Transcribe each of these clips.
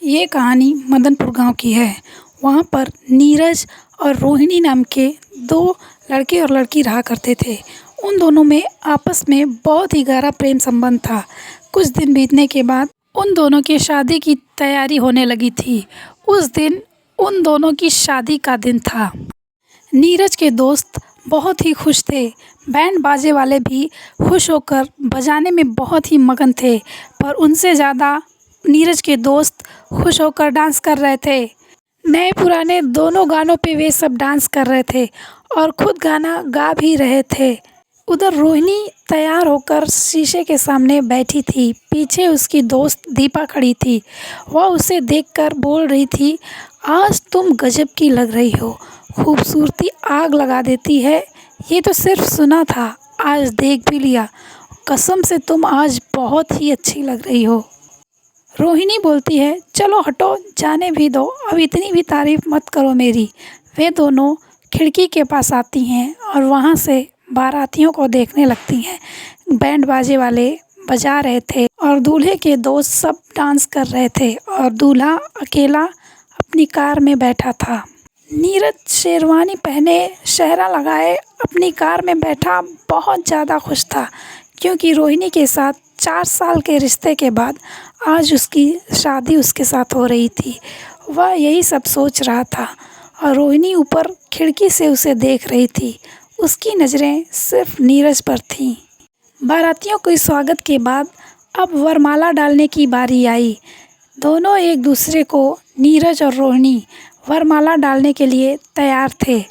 ये कहानी मदनपुर गांव की है। वहाँ पर नीरज और रोहिणी नाम के दो लड़के और लड़की रहा करते थे। उन दोनों में आपस में बहुत ही गहरा प्रेम संबंध था। कुछ दिन बीतने के बाद उन दोनों की शादी की तैयारी होने लगी थी। उस दिन उन दोनों की शादी का दिन था। नीरज के दोस्त बहुत ही खुश थे। बैंड बाजे वाले भी खुश होकर बजाने में बहुत ही मगन थे, पर उनसे ज़्यादा नीरज के दोस्त खुश होकर डांस कर रहे थे। नए पुराने दोनों गानों पे वे सब डांस कर रहे थे और खुद गाना गा भी रहे थे। उधर रोहिणी तैयार होकर शीशे के सामने बैठी थी। पीछे उसकी दोस्त दीपा खड़ी थी। वह उसे देखकर बोल रही थी, आज तुम गजब की लग रही हो, खूबसूरती आग लगा देती है। ये तो सिर्फ सुना था, आज देख भी लिया। कसम से तुम आज बहुत ही अच्छी लग रही हो। रोहिणी बोलती है, चलो हटो, जाने भी दो, अब इतनी भी तारीफ मत करो मेरी। वे दोनों खिड़की के पास आती हैं और वहाँ से बारातियों को देखने लगती हैं। बैंड बाजे वाले बजा रहे थे और दूल्हे के दोस्त सब डांस कर रहे थे और दूल्हा अकेला अपनी कार में बैठा था। नीरज शेरवानी पहने, सेहरा लगाए अपनी कार में बैठा बहुत ज़्यादा खुश था, क्योंकि रोहिणी के साथ 4 साल के रिश्ते के बाद आज उसकी शादी उसके साथ हो रही थी। वह यही सब सोच रहा था और रोहिणी ऊपर खिड़की से उसे देख रही थी। उसकी नज़रें सिर्फ नीरज पर थीं। बारातियों के स्वागत के बाद अब वरमाला डालने की बारी आई। दोनों एक दूसरे को, नीरज और रोहिणी, वरमाला डालने के लिए तैयार थे।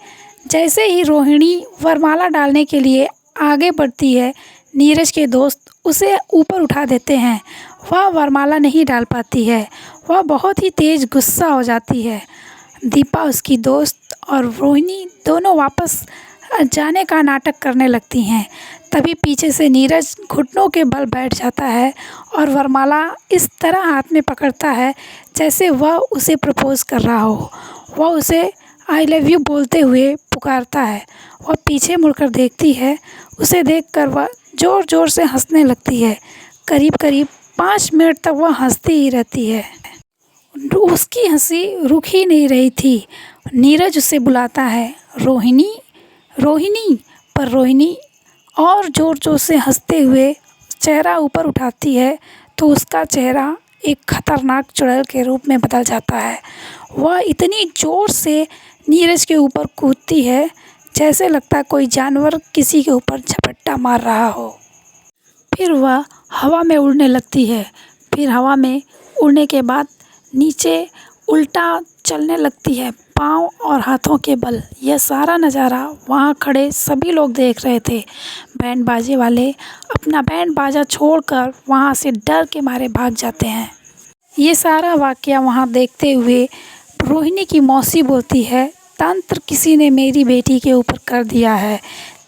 जैसे ही रोहिणी वरमाला डालने के लिए आगे बढ़ती है, नीरज के दोस्त उसे ऊपर उठा देते हैं। वह वरमाला नहीं डाल पाती है। वह बहुत ही तेज़ गुस्सा हो जाती है। दीपा, उसकी दोस्त, और रोहिणी दोनों वापस जाने का नाटक करने लगती हैं। तभी पीछे से नीरज घुटनों के बल बैठ जाता है और वरमाला इस तरह हाथ में पकड़ता है जैसे वह उसे प्रपोज़ कर रहा हो। वह उसे आई लव यू बोलते हुए पुकारता है। वह पीछे मुड़कर देखती है। उसे देखकर वह ज़ोर ज़ोर से हंसने लगती है। करीब करीब 5 मिनट तक वह हंसती ही रहती है। उसकी हंसी रुक ही नहीं रही थी। नीरज उसे बुलाता है, रोहिणी, रोहिणी, पर रोहिणी और ज़ोर ज़ोर से हंसते हुए चेहरा ऊपर उठाती है तो उसका चेहरा एक खतरनाक चुड़ैल के रूप में बदल जाता है। वह इतनी ज़ोर से नीरज के ऊपर कूदती है जैसे लगता है कोई जानवर किसी के ऊपर झपट्टा मार रहा हो। फिर वह हवा में उड़ने लगती है। फिर हवा में उड़ने के बाद नीचे उल्टा चलने लगती है, पाँव और हाथों के बल। यह सारा नज़ारा वहाँ खड़े सभी लोग देख रहे थे। बैंड बाजे वाले अपना बैंड बाजा छोड़कर वहाँ से डर के मारे भाग जाते हैं। ये सारा वाक़या वहाँ देखते हुए रोहिणी की मौसी बोलती है, तंत्र किसी ने मेरी बेटी के ऊपर कर दिया है।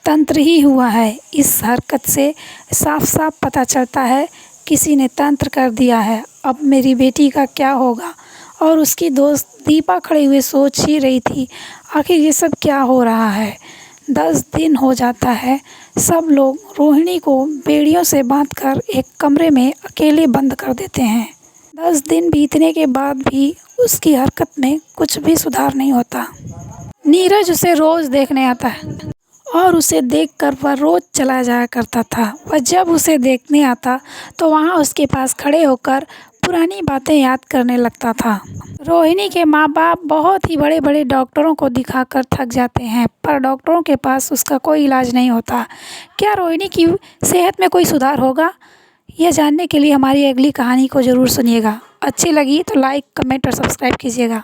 तंत्र ही हुआ है। इस हरकत से साफ साफ पता चलता है किसी ने तंत्र कर दिया है। अब मेरी बेटी का क्या होगा। और उसकी दोस्त दीपा खड़े हुए सोच ही रही थी, आखिर ये सब क्या हो रहा है। 10 दिन हो जाता है। सब लोग रोहिणी को बेड़ियों से बांधकर एक कमरे में अकेले बंद कर देते हैं। 10 दिन बीतने के बाद भी उसकी हरकत में कुछ भी सुधार नहीं होता। नीरज उसे रोज़ देखने आता है और उसे देखकर वह रोज़ चला जाया करता था। वह जब उसे देखने आता तो वहाँ उसके पास खड़े होकर पुरानी बातें याद करने लगता था। रोहिणी के माँ बाप बहुत ही बड़े बड़े डॉक्टरों को दिखाकर थक जाते हैं, पर डॉक्टरों के पास उसका कोई इलाज नहीं होता। क्या रोहिणी की सेहत में कोई सुधार होगा? यह जानने के लिए हमारी अगली कहानी को ज़रूर सुनिएगा। अच्छी लगी तो लाइक, कमेंट और सब्सक्राइब कीजिएगा।